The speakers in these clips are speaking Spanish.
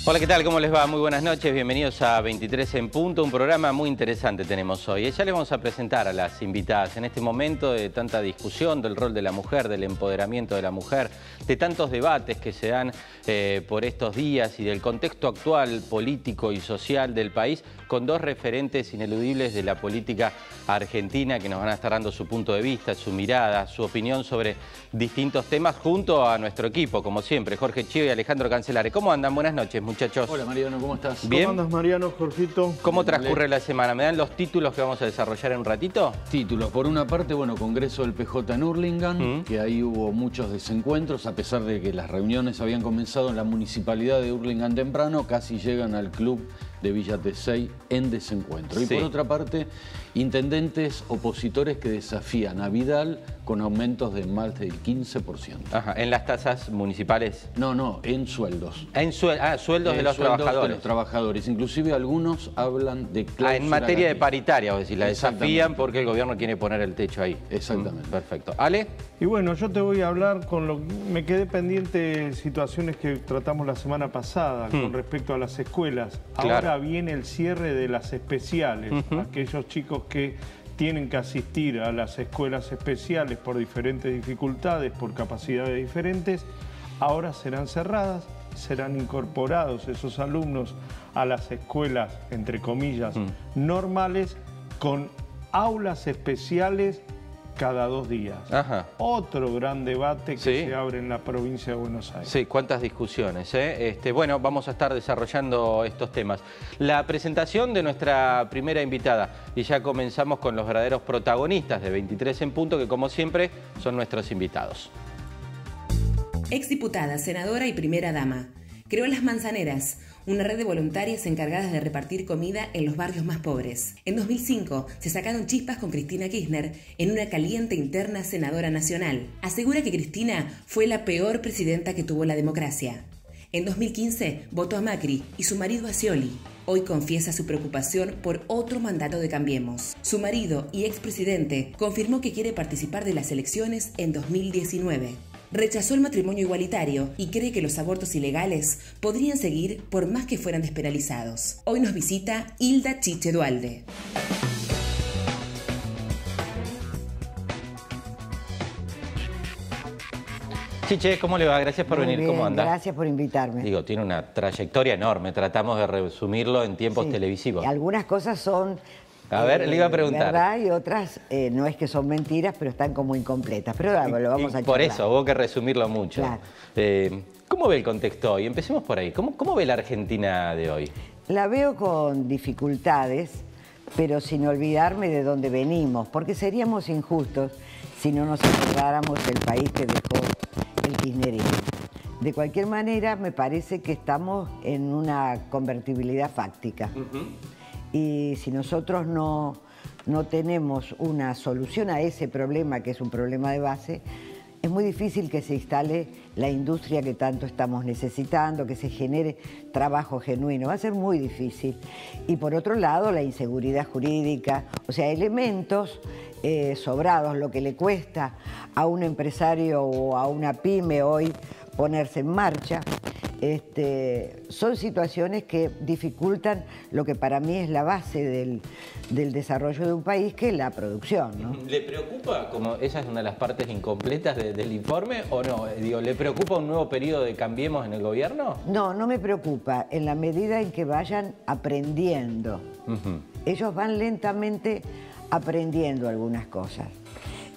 Hola, ¿qué tal? ¿Cómo les va? Muy buenas noches, bienvenidos a 23 en punto, un programa muy interesante tenemos hoy. Ya les vamos a presentar a las invitadas en este momento de tanta discusión del rol de la mujer, del empoderamiento de la mujer, de tantos debates que se dan por estos días y del contexto actual político y social del país, con dos referentes ineludibles de la política argentina que nos van a estar dando su punto de vista, su mirada, su opinión sobre distintos temas junto a nuestro equipo, como siempre, Jorge Chío y Alejandro Cancelare. ¿Cómo andan? Buenas noches, muchachos. Hola Mariano, ¿cómo estás? ¿Bien? ¿Cómo andas, Mariano, Jorgito? ¿Cómo transcurre la semana? ¿Me dan los títulos que vamos a desarrollar en un ratito? Títulos. Por una parte, bueno, Congreso del PJ en Hurlingham, que ahí hubo muchos desencuentros, a pesar de que las reuniones habían comenzado en la municipalidad de Hurlingham temprano, casi llegan al club de Villa Tesey en desencuentro. Y por otra parte, intendentes opositores que desafían a Vidal con aumentos de más del 15%. Ajá, ¿en las tasas municipales? No, en sueldos. Sueldos de los trabajadores. De los trabajadores. Inclusive algunos hablan de cláusula en materia de gatilla. paritaria, es decir, la desafían porque el gobierno quiere poner el techo ahí. Exactamente. Perfecto. ¿Ale? Y bueno, yo te voy a hablar con lo que me quedé pendiente de situaciones que tratamos la semana pasada con respecto a las escuelas. Claro. Ahora viene el cierre de las especiales. Aquellos chicos que tienen que asistir a las escuelas especiales por diferentes dificultades, por capacidades diferentes, ahora serán cerradas, serán incorporados esos alumnos a las escuelas, entre comillas, normales, con aulas especiales cada 2 días. Ajá. Otro gran debate que se abre en la provincia de Buenos Aires. Sí, cuántas discusiones, ¿eh? Bueno, vamos a estar desarrollando estos temas. La presentación de nuestra primera invitada, y ya comenzamos con los verdaderos protagonistas de 23 en punto, que como siempre son nuestros invitados. Exdiputada, senadora y primera dama. Creó Las Manzaneras, una red de voluntarias encargadas de repartir comida en los barrios más pobres. En 2005 se sacaron chispas con Cristina Kirchner en una caliente interna senadora nacional. Asegura que Cristina fue la peor presidenta que tuvo la democracia. En 2015 votó a Macri y su marido a Scioli. Hoy confiesa su preocupación por otro mandato de Cambiemos. Su marido y expresidente confirmó que quiere participar de las elecciones en 2019. Rechazó el matrimonio igualitario y cree que los abortos ilegales podrían seguir por más que fueran despenalizados. Hoy nos visita Hilda Chiche Duhalde. Chiche, ¿cómo le va? Gracias por venir. Bien, ¿Cómo anda? gracias por invitarme. Digo, tiene una trayectoria enorme. Tratamos de resumirlo en tiempos televisivos. Algunas cosas son... A ver, le iba a preguntar. ¿Verdad? Y otras no es que son mentiras, pero están como incompletas. Pero lo vamos a charlar. Por eso, hubo que resumirlo mucho. Claro. ¿Cómo ve el contexto hoy? Empecemos por ahí. ¿Cómo ve la Argentina de hoy? La veo con dificultades, pero sin olvidarme de dónde venimos, porque seríamos injustos si no nos acordáramos del país que dejó el kirchnerismo. De cualquier manera, me parece que estamos en una convertibilidad fáctica. Y si nosotros no tenemos una solución a ese problema, que es un problema de base, es muy difícil que se instale la industria que tanto estamos necesitando, que se genere trabajo genuino. Va a ser muy difícil. Y por otro lado, la inseguridad jurídica, o sea, elementos sobrados, lo que le cuesta a un empresario o a una pyme hoy ponerse en marcha. Son situaciones que dificultan lo que para mí es la base del desarrollo de un país, que es la producción, ¿no? ¿Le preocupa, como esa es una de las partes incompletas del informe, o no? Digo, ¿le preocupa un nuevo periodo de Cambiemos en el gobierno? No, no me preocupa, en la medida en que vayan aprendiendo. Ellos van lentamente aprendiendo algunas cosas.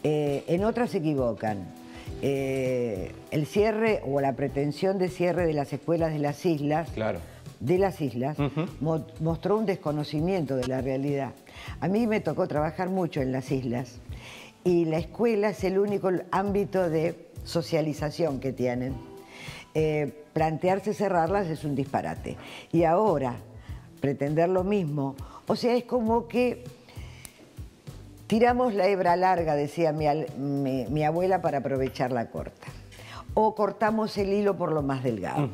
En otras se equivocan. El cierre o la pretensión de cierre de las escuelas de las islas, mostró un desconocimiento de la realidad. A mí me tocó trabajar mucho en las islas y la escuela es el único ámbito de socialización que tienen. Plantearse cerrarlas es un disparate. Y ahora, pretender lo mismo, o sea, es como que tiramos la hebra larga, decía mi abuela, para aprovechar la corta. O cortamos el hilo por lo más delgado.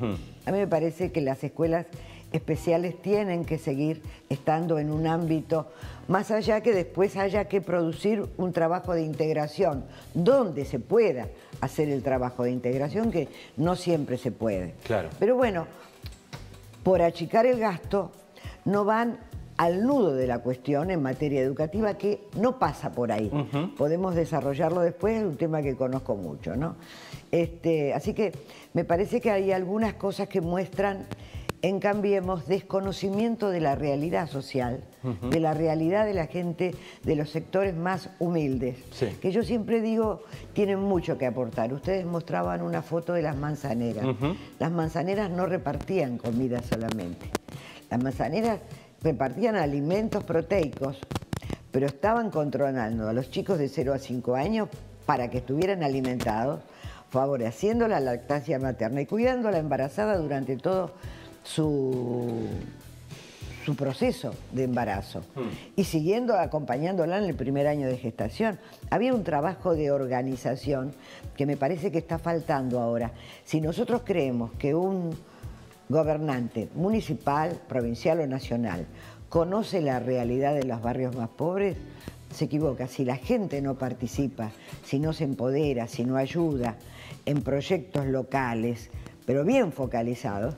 A mí me parece que las escuelas especiales tienen que seguir estando en un ámbito, más allá que después haya que producir un trabajo de integración, donde se pueda hacer el trabajo de integración, que no siempre se puede. Claro. Pero bueno, por achicar el gasto, no van al nudo de la cuestión en materia educativa, que no pasa por ahí. Podemos desarrollarlo después, es un tema que conozco mucho, ¿no? Así que me parece que hay algunas cosas que muestran en Cambiemos desconocimiento de la realidad social, de la realidad de la gente, de los sectores más humildes, que yo siempre digo tienen mucho que aportar. Ustedes mostraban una foto de las manzaneras. Las manzaneras no repartían comida solamente. Las manzaneras repartían alimentos proteicos, pero estaban controlando a los chicos de 0 a 5 años para que estuvieran alimentados, favoreciendo la lactancia materna y cuidando a la embarazada durante todo su proceso de embarazo y siguiendo acompañándola en el primer año de gestación. Había un trabajo de organización que me parece que está faltando ahora. Si nosotros creemos que un gobernante municipal, provincial o nacional conoce la realidad de los barrios más pobres, se equivoca. Si la gente no participa, si no se empodera, si no ayuda en proyectos locales, pero bien focalizados,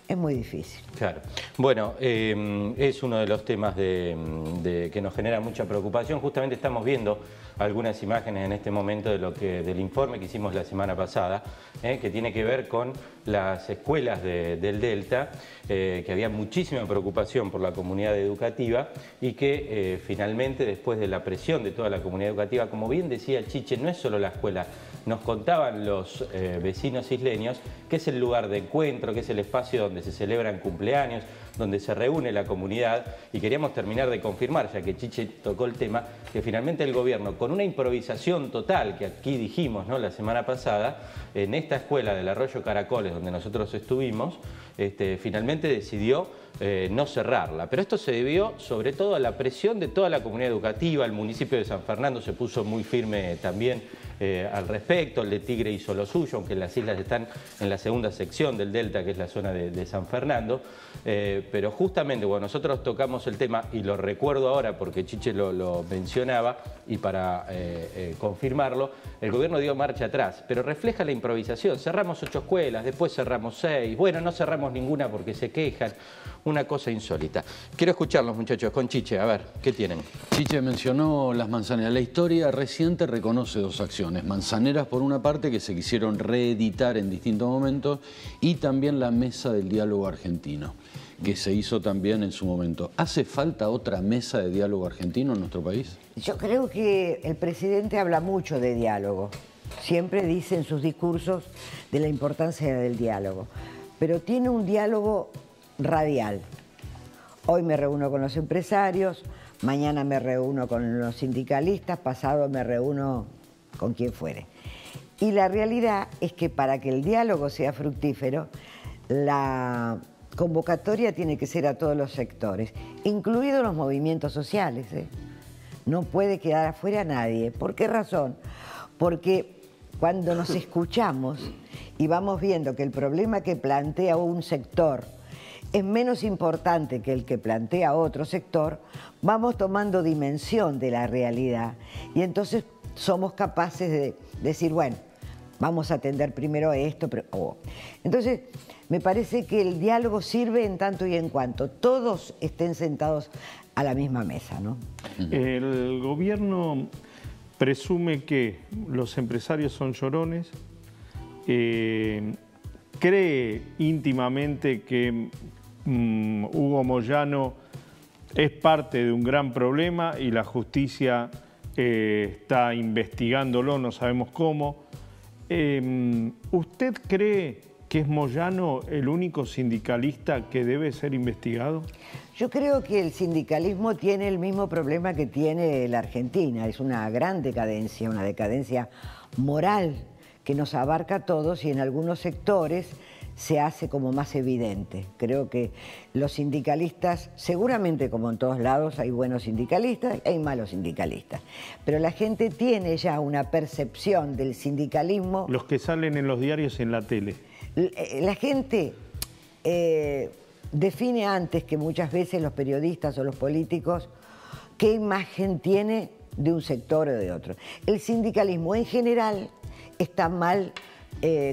es muy difícil. Claro. Bueno, es uno de los temas que nos genera mucha preocupación. Justamente estamos viendo algunas imágenes en este momento del informe que hicimos la semana pasada, que tiene que ver con las escuelas del Delta, que había muchísima preocupación por la comunidad educativa y que finalmente, después de la presión de toda la comunidad educativa, como bien decía Chiche, no es solo la escuela. Nos contaban los vecinos isleños que es el lugar de encuentro, que es el espacio donde se celebran cumpleaños, donde se reúne la comunidad, y queríamos terminar de confirmar, ya que Chiche tocó el tema, que finalmente el gobierno, con una improvisación total, que aquí dijimos, ¿no?, la semana pasada, en esta escuela del Arroyo Caracoles, donde nosotros estuvimos, finalmente decidió no cerrarla. Pero esto se debió sobre todo a la presión de toda la comunidad educativa. El municipio de San Fernando se puso muy firme también al respecto. El de Tigre hizo lo suyo, aunque las islas están en la segunda sección del Delta, que es la zona de San Fernando. Pero justamente cuando nosotros tocamos el tema, y lo recuerdo ahora porque Chiche lo mencionaba, y para confirmarlo, el gobierno dio marcha atrás, pero refleja la improvisación. Cerramos 8 escuelas, después cerramos 6, bueno, no cerramos ninguna porque se quejan. Una cosa insólita. Quiero escucharlos, muchachos, con Chiche, a ver, ¿qué tienen? Chiche mencionó las manzaneras. La historia reciente reconoce 2 acciones. Manzaneras, por una parte, que se quisieron reeditar en distintos momentos, y también la Mesa del Diálogo Argentino, que se hizo también en su momento. ¿Hace falta otra mesa de diálogo argentino en nuestro país? Yo creo que el presidente habla mucho de diálogo. Siempre dice en sus discursos de la importancia del diálogo. Pero tiene un diálogo radial. Hoy me reúno con los empresarios, mañana me reúno con los sindicalistas, pasado me reúno con quien fuere. Y la realidad es que para que el diálogo sea fructífero, la convocatoria tiene que ser a todos los sectores, incluidos los movimientos sociales. No puede quedar afuera nadie. ¿Por qué razón? Porque cuando nos escuchamos y vamos viendo que el problema que plantea un sector es menos importante que el que plantea otro sector, vamos tomando dimensión de la realidad y entonces somos capaces de decir, bueno, vamos a atender primero esto. Entonces, me parece que el diálogo sirve en tanto y en cuanto todos estén sentados a la misma mesa, ¿no? El gobierno presume que los empresarios son llorones, cree íntimamente que Hugo Moyano es parte de un gran problema y la justicia está investigándolo, no sabemos cómo. ¿Usted cree que es Moyano el único sindicalista que debe ser investigado? Yo creo que el sindicalismo tiene el mismo problema que tiene la Argentina. Es una gran decadencia, una decadencia moral que nos abarca a todos y en algunos sectores se hace como más evidente. Creo que los sindicalistas, seguramente como en todos lados hay buenos sindicalistas, hay malos sindicalistas, pero la gente tiene ya una percepción del sindicalismo. Los que salen en los diarios y en la tele. La gente define antes que muchas veces los periodistas o los políticos qué imagen tiene de un sector o de otro. El sindicalismo en general está mal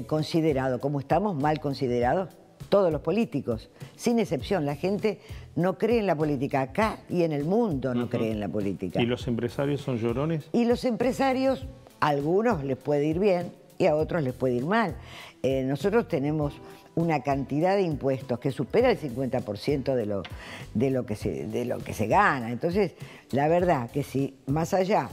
considerado. Como estamos mal considerados, todos los políticos, sin excepción. La gente no cree en la política, acá y en el mundo no cree en la política. ¿Y los empresarios son llorones? Y los empresarios, a algunos les puede ir bien y a otros les puede ir mal. Nosotros tenemos una cantidad de impuestos que supera el 50% de lo que se gana. Entonces, la verdad que si más allá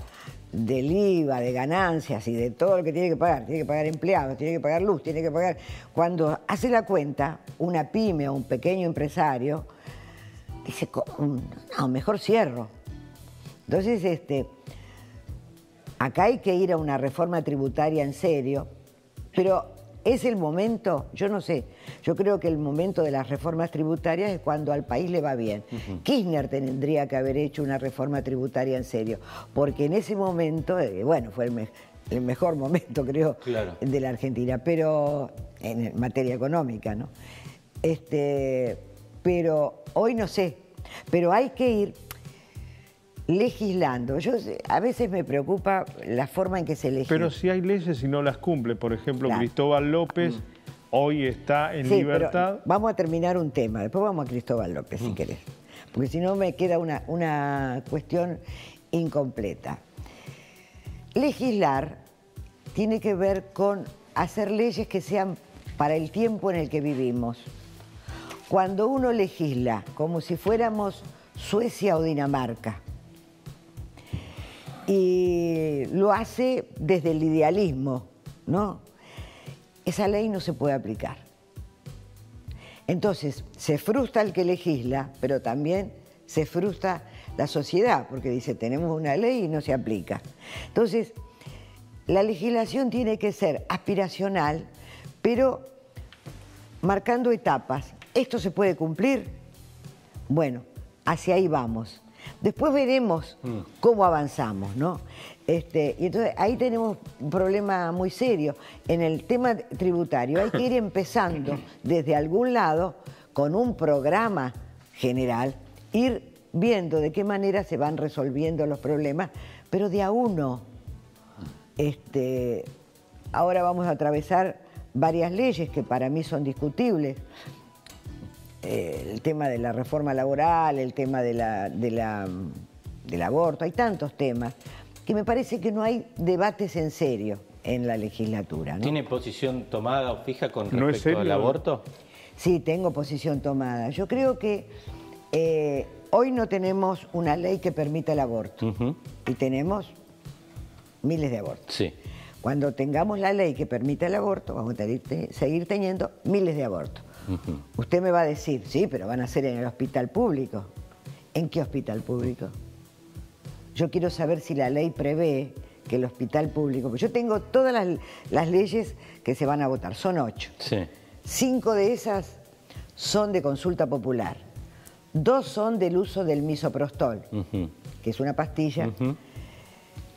del IVA, de ganancias y de todo lo que tiene que pagar empleados, tiene que pagar luz, tiene que pagar... Cuando hace la cuenta, una pyme o un pequeño empresario dice, no, mejor cierro. Entonces, acá hay que ir a una reforma tributaria en serio, pero es el momento, yo no sé, yo creo que el momento de las reformas tributarias es cuando al país le va bien. Kirchner tendría que haber hecho una reforma tributaria en serio, porque en ese momento, bueno, fue el mejor momento, creo, claro, de la Argentina, pero en materia económica, ¿no? Pero hoy no sé, pero hay que ir legislando. A veces me preocupa la forma en que se legisla. Pero si hay leyes y no las cumple, por ejemplo, claro. Cristóbal López hoy está en libertad. Pero vamos a terminar un tema, después vamos a Cristóbal López, si querés, porque si no me queda una cuestión incompleta. Legislar tiene que ver con hacer leyes que sean para el tiempo en el que vivimos. Cuando uno legisla como si fuéramos Suecia o Dinamarca, y lo hace desde el idealismo, ¿no? Esa ley no se puede aplicar. Entonces, se frustra el que legisla, pero también se frustra la sociedad, porque dice, tenemos una ley y no se aplica. Entonces, la legislación tiene que ser aspiracional, pero marcando etapas. ¿Esto se puede cumplir? Bueno, hacia ahí vamos. Después veremos cómo avanzamos, ¿no? Y entonces ahí tenemos un problema muy serio. En el tema tributario hay que ir empezando desde algún lado con un programa general, ir viendo de qué manera se van resolviendo los problemas, pero de a uno. Ahora vamos a atravesar varias leyes que para mí son discutibles. El tema de la reforma laboral, el tema del aborto, hay tantos temas que me parece que no hay debates en serio en la legislatura, ¿no? ¿Tiene posición tomada o fija con ¿No es respecto serio? al aborto? Sí, tengo posición tomada. Yo creo que hoy no tenemos una ley que permita el aborto y tenemos miles de abortos. Sí. Cuando tengamos la ley que permita el aborto, vamos a seguir teniendo miles de abortos. Usted me va a decir, sí, pero van a ser en el hospital público. ¿En qué hospital público? Yo quiero saber si la ley prevé que el hospital público... Yo tengo todas las leyes que se van a votar, son 8. Sí. 5 de esas son de consulta popular. 2 son del uso del misoprostol, que es una pastilla.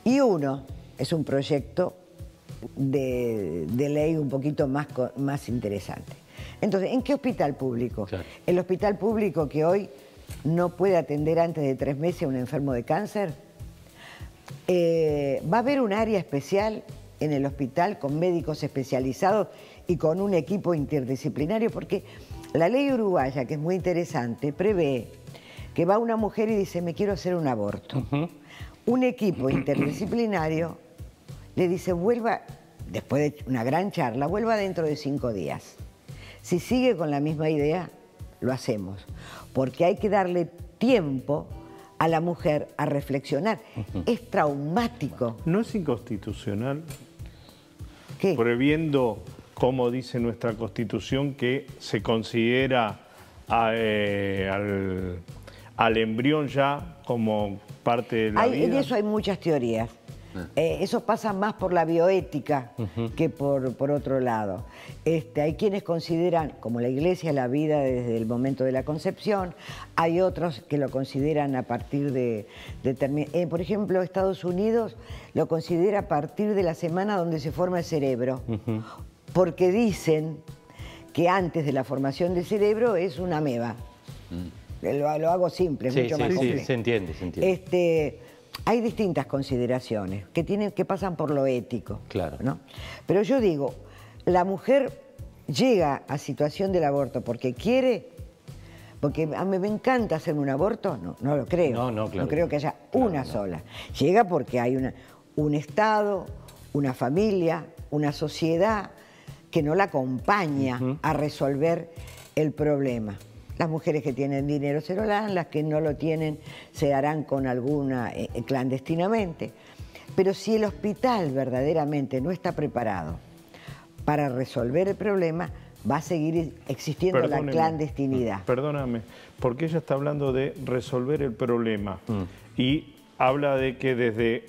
Y 1 es un proyecto de ley un poquito más interesante. Entonces, ¿en qué hospital público? Claro. El hospital público que hoy no puede atender antes de 3 meses a un enfermo de cáncer. Va a haber un área especial en el hospital con médicos especializados y con un equipo interdisciplinario, porque la ley uruguaya, que es muy interesante, prevé que va una mujer y dice, me quiero hacer un aborto. Un equipo interdisciplinario le dice, vuelva, después de una gran charla, vuelva dentro de 5 días. Si sigue con la misma idea, lo hacemos, porque hay que darle tiempo a la mujer a reflexionar. Es traumático. ¿No es inconstitucional? ¿Qué? Previendo, como dice nuestra Constitución, que se considera al embrión ya como parte de la vida. En eso hay muchas teorías. Eso pasa más por la bioética que por otro lado. Hay quienes consideran, como la Iglesia, la vida desde el momento de la concepción. Hay otros que lo consideran a partir de por ejemplo, Estados Unidos lo considera a partir de la semana donde se forma el cerebro. Porque dicen que antes de la formación del cerebro es una ameba. Lo hago simple, es mucho más complejo. Sí, se entiende. Hay distintas consideraciones que pasan por lo ético. Claro. ¿No? Pero yo digo, la mujer llega a situación del aborto porque quiere, porque a mí me encanta hacerme un aborto, no lo creo. No, claro. No creo que haya una sola. Llega porque hay un Estado, una familia, una sociedad que no la acompaña a resolver el problema. Las mujeres que tienen dinero se lo dan, las que no lo tienen se harán con alguna clandestinamente. Pero si el hospital verdaderamente no está preparado para resolver el problema, va a seguir existiendo la clandestinidad. Perdóname, porque ella está hablando de resolver el problema y habla de que desde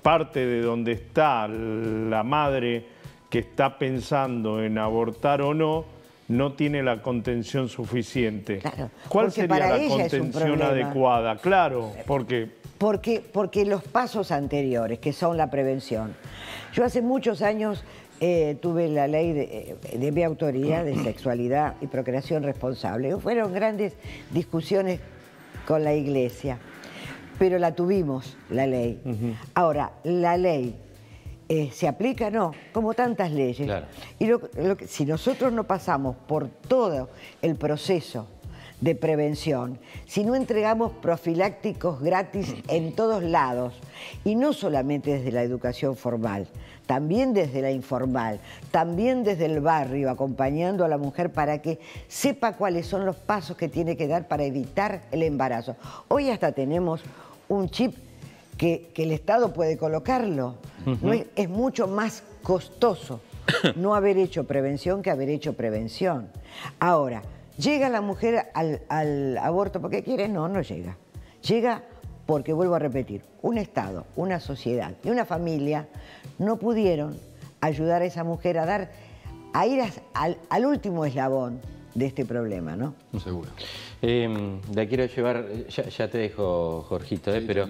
parte de donde está la madre que está pensando en abortar o no tiene la contención suficiente. Claro, ¿Cuál sería la contención adecuada? Claro, Porque los pasos anteriores, que son la prevención. Yo hace muchos años tuve la ley de mi autoría de sexualidad y procreación responsable. Fueron grandes discusiones con la Iglesia, pero la tuvimos, la ley. Ahora, la ley se aplica, no, como tantas leyes. Claro. Y si nosotros no pasamos por todo el proceso de prevención, si no entregamos profilácticos gratis en todos lados, y no solamente desde la educación formal, también desde la informal, también desde el barrio, acompañando a la mujer para que sepa cuáles son los pasos que tiene que dar para evitar el embarazo. Hoy hasta tenemos un chip que el Estado puede colocarlo. Es mucho más costoso no haber hecho prevención que haber hecho prevención. Ahora, ¿llega la mujer al aborto porque quiere? No llega. Llega porque, vuelvo a repetir, un Estado, una sociedad y una familia no pudieron ayudar a esa mujer a ir al último eslabón de este problema, ¿no? Seguro. La quiero llevar, ya te dejo, Jorgito, sí, pero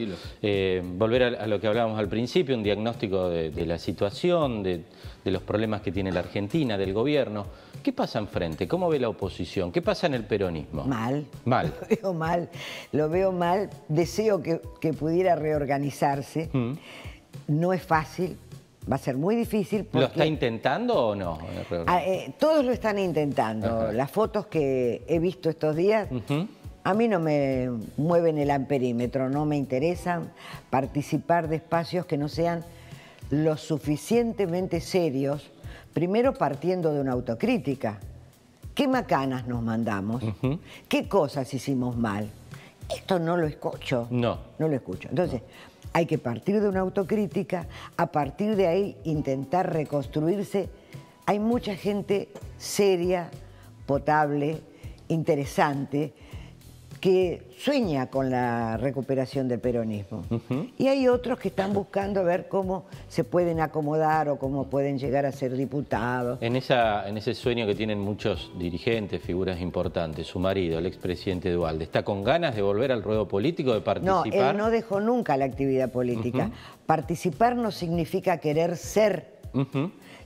volver a lo que hablábamos al principio, un diagnóstico de la situación, de los problemas que tiene la Argentina, del gobierno. ¿Qué pasa enfrente? ¿Cómo ve la oposición? ¿Qué pasa en el peronismo? Mal. Mal. Lo veo mal. Deseo que pudiera reorganizarse. No es fácil. Va a ser muy difícil porque... ¿Lo está intentando o no? Todos lo están intentando. Ajá. Las fotos que he visto estos días, a mí no me mueven el amperímetro, no me interesan participar de espacios que no sean lo suficientemente serios, primero partiendo de una autocrítica. ¿Qué macanas nos mandamos? ¿Qué cosas hicimos mal? Esto no lo escucho. No lo escucho. Entonces... hay que partir de una autocrítica, a partir de ahí intentar reconstruirse. Hay mucha gente seria, potable, interesante, que sueña con la recuperación del peronismo. Y hay otros que están buscando ver cómo se pueden acomodar o cómo pueden llegar a ser diputados. En ese sueño que tienen muchos dirigentes, figuras importantes, su marido, el expresidente Duhalde, ¿está con ganas de volver al ruedo político, de participar? No, él no dejó nunca la actividad política. Participar no significa querer ser,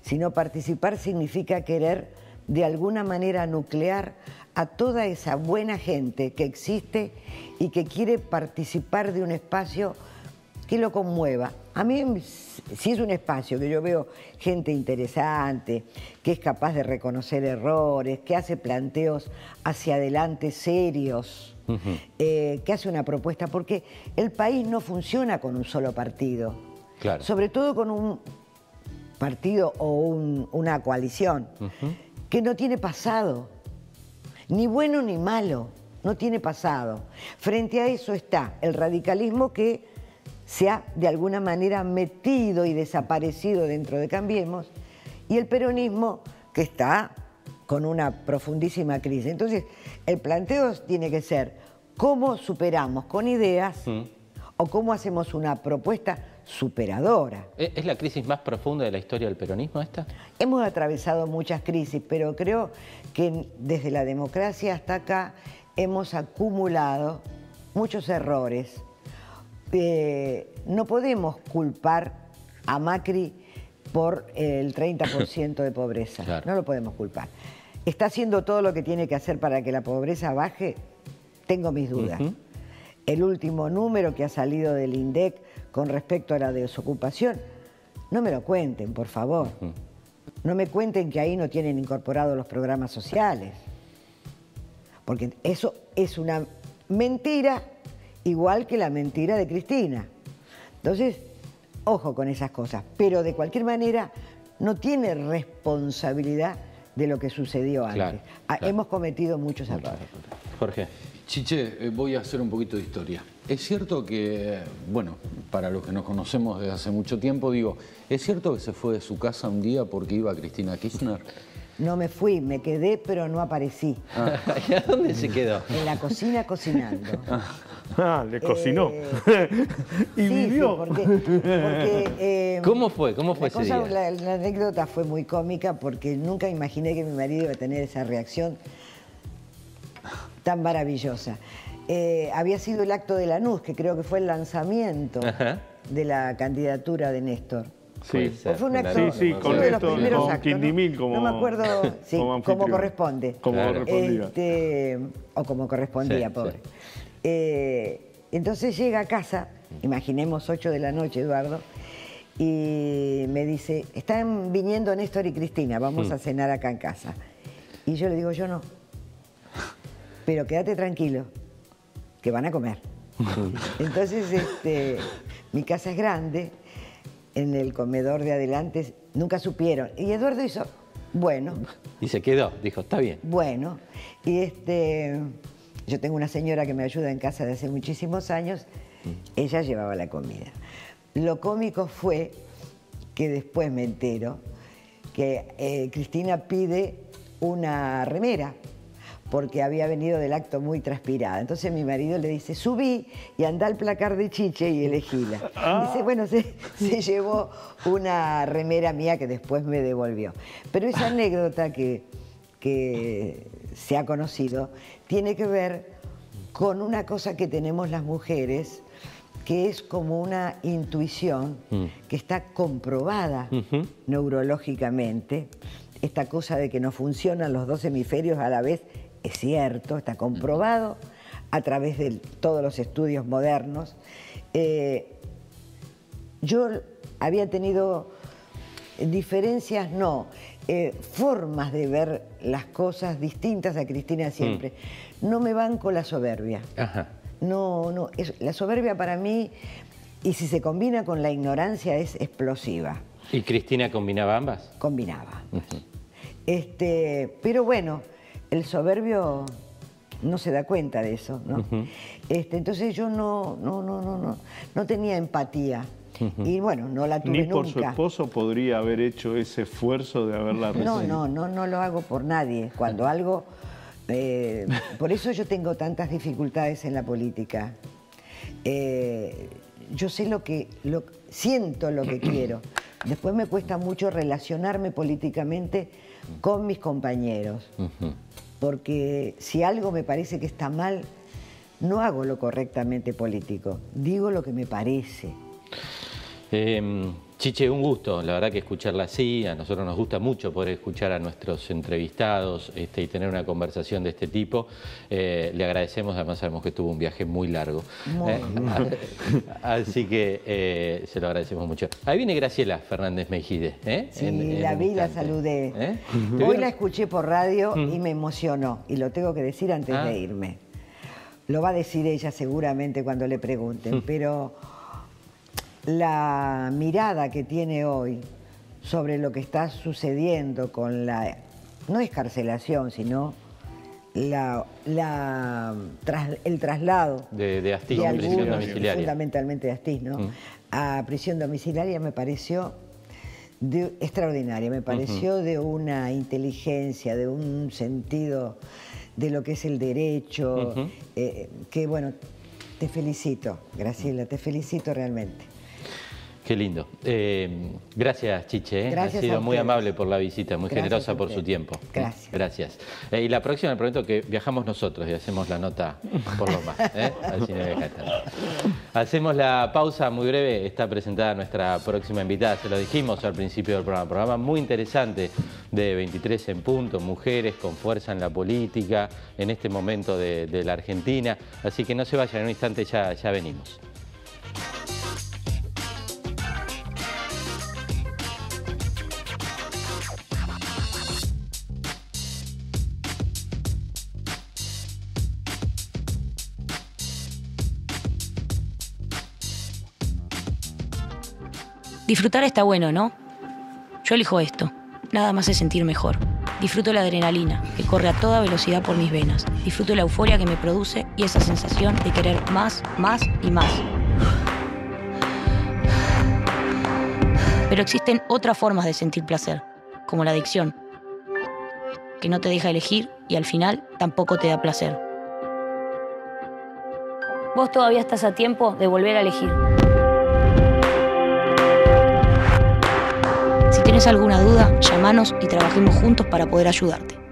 sino participar significa querer de alguna manera nuclear a toda esa buena gente que existe y que quiere participar de un espacio que lo conmueva. A mí, si es un espacio que yo veo gente interesante, que es capaz de reconocer errores, que hace planteos hacia adelante serios, que hace una propuesta, porque el país no funciona con un solo partido, claro. Sobre todo con un partido o una coalición que no tiene pasado. Ni bueno ni malo, no tiene pasado. Frente a eso está el radicalismo que se ha de alguna manera metido y desaparecido dentro de Cambiemos, y el peronismo que está con una profundísima crisis. Entonces, el planteo tiene que ser cómo superamos con ideas o cómo hacemos una propuesta superadora. ¿Es la crisis más profunda de la historia del peronismo esta? Hemos atravesado muchas crisis, pero creo que desde la democracia hasta acá hemos acumulado muchos errores. No podemos culpar a Macri por el 30% de pobreza. Claro. No lo podemos culpar. ¿Está haciendo todo lo que tiene que hacer para que la pobreza baje? Tengo mis dudas. El último número que ha salido del INDEC con respecto a la desocupación, no me lo cuenten, por favor. No me cuenten que ahí no tienen incorporados los programas sociales, porque eso es una mentira igual que la mentira de Cristina. Entonces, ojo con esas cosas, pero de cualquier manera no tiene responsabilidad de lo que sucedió antes. Claro, claro. Hemos cometido muchos errores. Jorge. Chiche, voy a hacer un poquito de historia. Es cierto que, bueno, para los que nos conocemos desde hace mucho tiempo, digo, ¿es cierto que se fue de su casa un día porque iba Cristina Kirchner? No me fui, me quedé, pero no aparecí. ¿Y a dónde se quedó? En la cocina cocinando. Le cocinó. Y sí, vivió. Sí, porque ¿Cómo fue? ¿Cómo fue ese día? La anécdota fue muy cómica porque nunca imaginé que mi marido iba a tener esa reacción tan maravillosa. Había sido el acto de Lanús, que creo que fue el lanzamiento de la candidatura de Néstor. Sí, fue un acto, sí, con uno de los Néstor, primeros con actos, Quindimil no me acuerdo, sí, como corresponde. Como correspondía. O como correspondía, Sí, pobre. sí. Entonces llega a casa, imaginemos 8 de la noche, Eduardo, y me dice, están viniendo Néstor y Cristina, vamos a cenar acá en casa. Y yo le digo, yo no. Pero quédate tranquilo, que van a comer. Entonces, mi casa es grande, en el comedor de adelante nunca supieron. Y Eduardo hizo, bueno. Y se quedó, dijo, está bien. Bueno, y yo tengo una señora que me ayuda en casa de hace muchísimos años, ella llevaba la comida. Lo cómico fue que después me entero que Cristina pide una remera, porque había venido del acto muy transpirada. Entonces mi marido le dice, subí y andá al placar de Chiche y elegíla. Dice, bueno, se llevó una remera mía que después me devolvió. Pero esa anécdota que se ha conocido tiene que ver con una cosa que tenemos las mujeres, que es como una intuición que está comprobada neurológicamente. Esta cosa de que no funcionan los dos hemisferios a la vez es cierto, está comprobado a través de todos los estudios modernos. Yo había tenido diferencias, formas de ver las cosas distintas a Cristina siempre. No me banco la soberbia. La soberbia para mí, y si se combina con la ignorancia, es explosiva. ¿Y Cristina combinaba ambas? Combinaba. Pero bueno, el soberbio no se da cuenta de eso, ¿no? Entonces yo no tenía empatía. Y bueno, no la tuve nunca. Ni por nunca. su esposo podría haber hecho ese esfuerzo de haberla recibido. No lo hago por nadie. Cuando algo... por eso yo tengo tantas dificultades en la política. Yo sé siento lo que quiero. Después me cuesta mucho relacionarme políticamente con mis compañeros. Porque si algo me parece que está mal, no hago lo correctamente político. Digo lo que me parece. Chiche, un gusto, la verdad que escucharla así, a nosotros nos gusta mucho poder escuchar a nuestros entrevistados y tener una conversación de este tipo. Le agradecemos, además sabemos que tuvo un viaje muy largo. Así que se lo agradecemos mucho. Ahí viene Graciela Fernández Mejide. Sí, la vi, la saludé. Hoy la escuché por radio y me emocionó, y lo tengo que decir antes de irme. Lo va a decir ella seguramente cuando le pregunten, pero... La mirada que tiene hoy sobre lo que está sucediendo con no escarcelación, sino el traslado de Astiz, de prisión domiciliaria. Fundamentalmente de Astiz, ¿no? A prisión domiciliaria me pareció extraordinaria, me pareció de una inteligencia, de un sentido de lo que es el derecho, que bueno, te felicito, Graciela, te felicito realmente. Qué lindo. Gracias, Chiche. Gracias, ha sido muy amable por la visita, muy generosa por su tiempo. Gracias. Gracias. Y la próxima, prometo que viajamos nosotros y hacemos la nota por lo más, al Cine de Manhattan. Hacemos la pausa muy breve. Está presentada nuestra próxima invitada. Se lo dijimos al principio del programa. Programa muy interesante de 23 en punto. Mujeres con fuerza en la política en este momento de la Argentina. Así que no se vayan, en un instante ya venimos. Disfrutar está bueno, ¿no? Yo elijo esto. Nada me hace sentir mejor. Disfruto la adrenalina, que corre a toda velocidad por mis venas. Disfruto la euforia que me produce y esa sensación de querer más, más y más. Pero existen otras formas de sentir placer, como la adicción, que no te deja elegir y al final tampoco te da placer. Vos todavía estás a tiempo de volver a elegir. Si tienes alguna duda, llámanos y trabajemos juntos para poder ayudarte.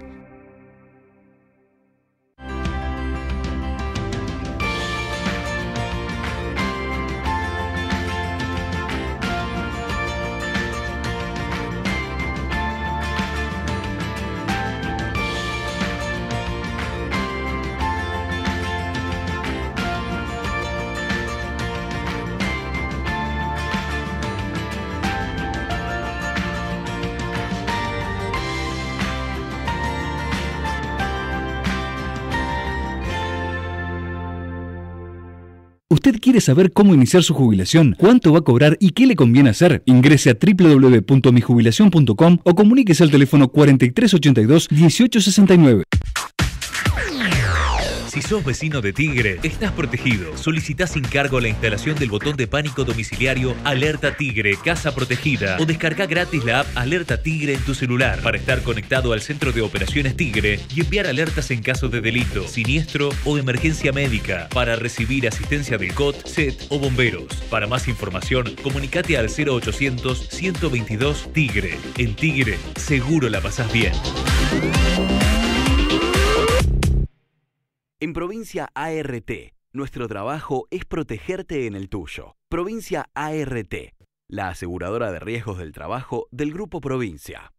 ¿Usted quiere saber cómo iniciar su jubilación? ¿Cuánto va a cobrar y qué le conviene hacer? Ingrese a www.mijubilacion.com o comuníquese al teléfono 4382-1869. Si sos vecino de Tigre, estás protegido. Solicitá sin cargo la instalación del botón de pánico domiciliario Alerta Tigre, Casa Protegida, o descarga gratis la app Alerta Tigre en tu celular para estar conectado al Centro de Operaciones Tigre y enviar alertas en caso de delito, siniestro o emergencia médica, para recibir asistencia del COT, SET o bomberos. Para más información, comunicate al 0800 122 Tigre. En Tigre, seguro la pasás bien. En Provincia ART, nuestro trabajo es protegerte en el tuyo. Provincia ART, la aseguradora de riesgos del trabajo del Grupo Provincia.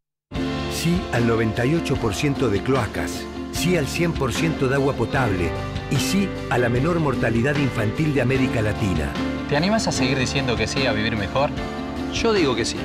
Sí al 98% de cloacas, sí al 100% de agua potable y sí a la menor mortalidad infantil de América Latina. ¿Te animas a seguir diciendo que sí a vivir mejor? Yo digo que sí.